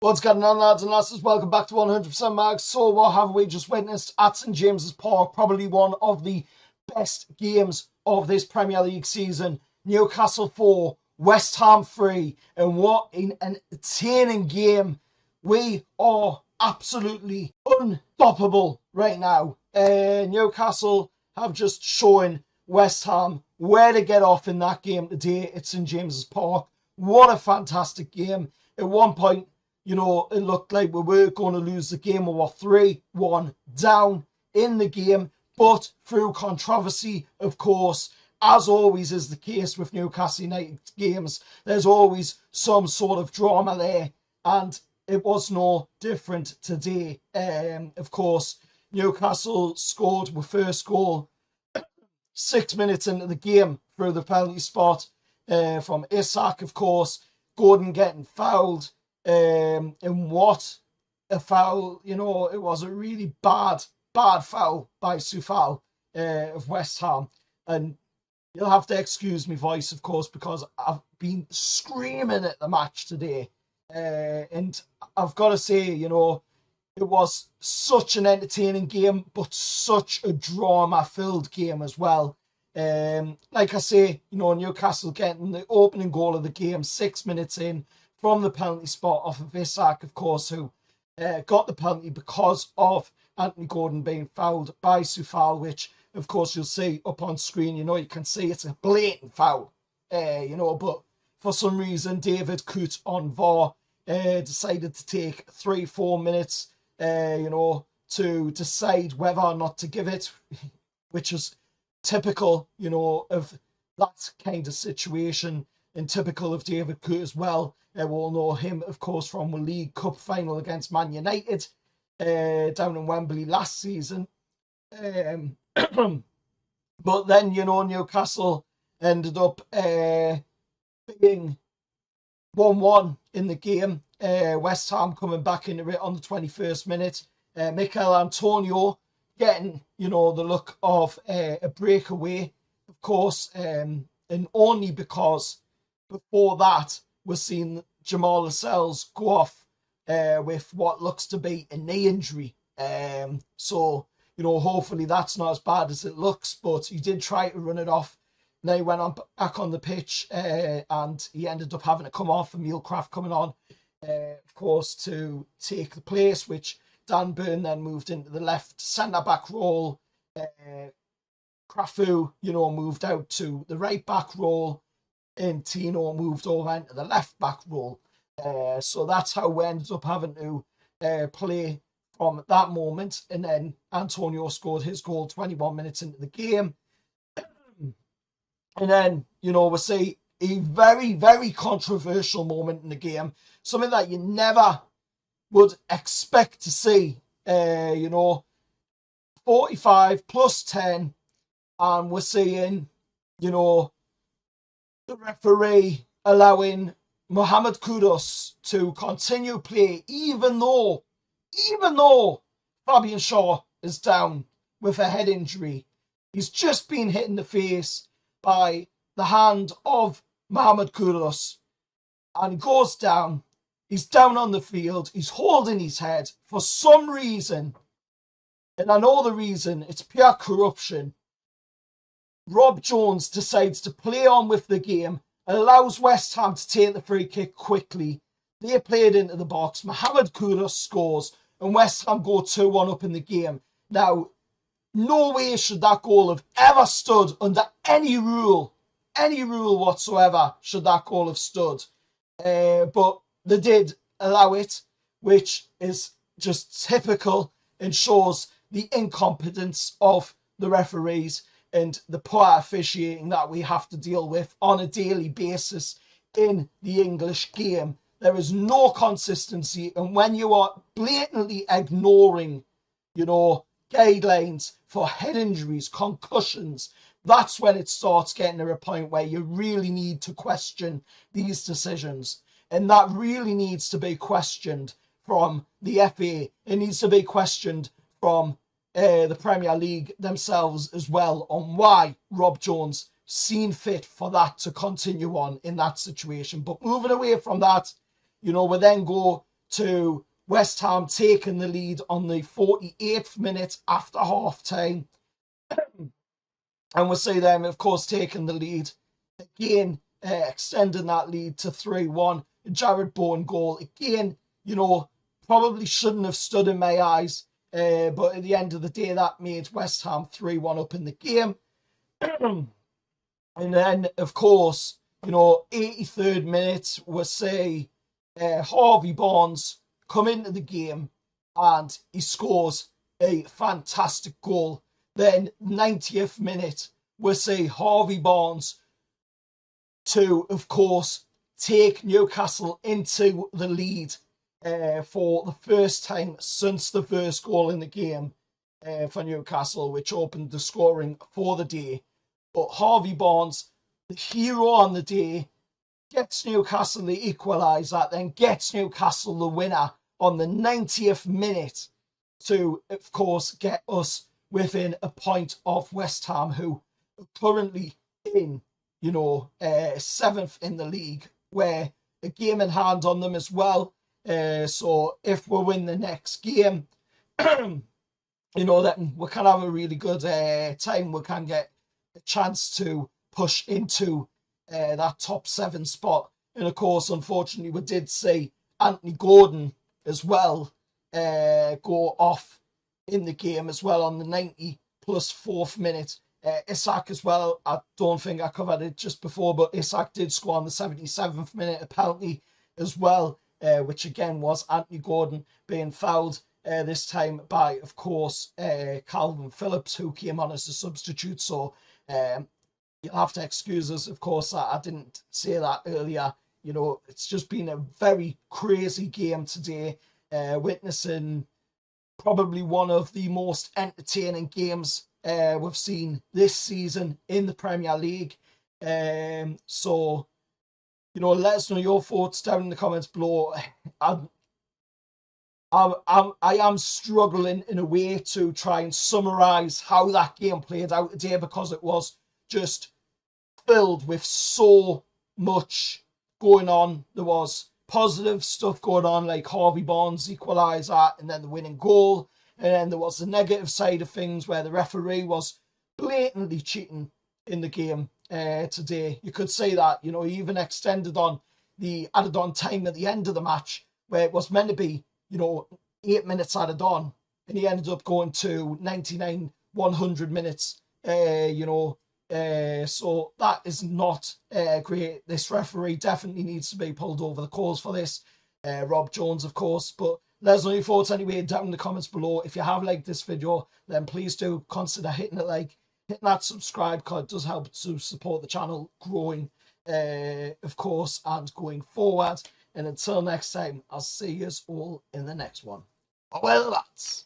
What's going on, lads and lasses? Welcome back to 100% Mags. So what have we just witnessed at St James's Park? Probably one of the best games of this Premier League season. Newcastle 4, West Ham 3, and what an entertaining game. We are absolutely unstoppable right now. Newcastle have just shown West Ham where to get off in that game today at St James's Park. What a fantastic game. At one point, you know, it looked like we were going to lose the game. We were 3-1 down in the game. But through controversy, of course, as always is the case with Newcastle United games, there's always some sort of drama there. And it was no different today. Of course, Newcastle scored the first goal 6 minutes into the game through the penalty spot from Isak, of course. Gordon getting fouled. And what a foul, you know, it was a really bad foul by Soufal of West Ham. And you'll have to excuse me voice, of course, because I've been screaming at the match today. And I've got to say, you know, it was such an entertaining game, but such a drama-filled game as well. Like I say, you know, Newcastle getting the opening goal of the game 6 minutes in, from the penalty spot off of Isak, of course, who got the penalty because of Anthony Gordon being fouled by Soufal, which, of course, you'll see up on screen. You know, you can see it's a blatant foul, you know, but for some reason, David Coote on VAR decided to take 3-4 minutes, you know, to decide whether or not to give it, which is typical, you know, of that kind of situation. And typical of David Coote as well. We'll know him, of course, from the League Cup final against Man United down in Wembley last season. But then, you know, Newcastle ended up being 1-1 in the game. West Ham coming back into it on the 21st minute. Mikel Antonio getting, you know, the look of a breakaway, of course, and only because before that, we're seeing Jamal Lascelles go off with what looks to be a knee injury. So, you know, hopefully that's not as bad as it looks, but he did try to run it off. Then he went on back on the pitch and he ended up having to come off, and Mealcraft coming on, of course, to take the place, which Dan Burn then moved into the left centre-back role. Crafu, you know, moved out to the right-back role. And Tino moved over into the left-back role. So that's how we ended up having to play from that moment. And then Antonio scored his goal 21 minutes into the game. And then, you know, we see a very, very controversial moment in the game. Something that you never would expect to see. You know, 45 plus 10. And we're seeing, you know, the referee allowing Mohamed Kudus to continue play, even though Fabian Shaw is down with a head injury. He's just been hit in the face by the hand of Mohamed Kudus, and he goes down. He's down on the field. He's holding his head for some reason, and I know the reason. It's pure corruption. Rob Jones decides to play on with the game, allows West Ham to take the free kick quickly. They play it into the box. Mohamed Kudus scores, and West Ham go 2-1 up in the game. Now, no way should that goal have ever stood under any rule whatsoever should that goal have stood. But they did allow it, which is just typical and shows the incompetence of the referees and the poor officiating that we have to deal with on a daily basis in the English game. There is no consistency, and when you are blatantly ignoring, you know, guidelines for head injuries, concussions, that's when it starts getting to a point where you really need to question these decisions. And that really needs to be questioned from the FA. It needs to be questioned from the Premier League themselves as well, on why Rob Jones seen fit for that to continue on in that situation. But moving away from that, you know, we then go to West Ham taking the lead on the 48th minute after half time. And we'll see them, of course, taking the lead again, extending that lead to 3-1. Jared Bowen goal again, probably shouldn't have stood in my eyes, but at the end of the day, that made West Ham 3-1 up in the game. And then, of course, 83rd minute, we'll say Harvey Barnes come into the game and he scores a fantastic goal. Then 90th minute, we'll say Harvey Barnes to, of course, take Newcastle into the lead for the first time since the first goal in the game for Newcastle, which opened the scoring for the day. But Harvey Barnes, the hero on the day, gets Newcastle the equaliser, then gets Newcastle the winner on the 90th minute to, of course, get us within a point of West Ham, who are currently in, 7th in the league, where a game in hand on them as well. So if we win the next game, then we can have a really good time. We can get a chance to push into that top 7 spot. And of course, unfortunately, we did see Anthony Gordon as well go off in the game as well on the 90 plus 4th minute. Isak as well, I don't think I covered it just before, but Isak did score on the 77th minute, a penalty as well, which again was Anthony Gordon being fouled this time by, of course, Calvin Phillips, who came on as a substitute. So you'll have to excuse us, of course, I didn't say that earlier. It's just been a very crazy game today, witnessing probably one of the most entertaining games we've seen this season in the Premier League. So, let us know your thoughts down in the comments below. I am struggling in a way to try and summarise how that game played out today, because it was just filled with so much going on. There was positive stuff going on, like Harvey Barnes equaliser and then the winning goal. And then there was the negative side of things where the referee was blatantly cheating in the game today. You could say that, he even extended on the added on time at the end of the match, where it was meant to be, 8 minutes added on, and he ended up going to 99, 100 minutes, so that is not great. This referee definitely needs to be pulled over the coals for this. Rob Jones, of course, but let us know your thoughts anyway down in the comments below. If you have liked this video, then please do consider hitting a like, hitting that subscribe, because it does help to support the channel growing, of course, and going forward. And until next time, I'll see you all in the next one. Well, lads.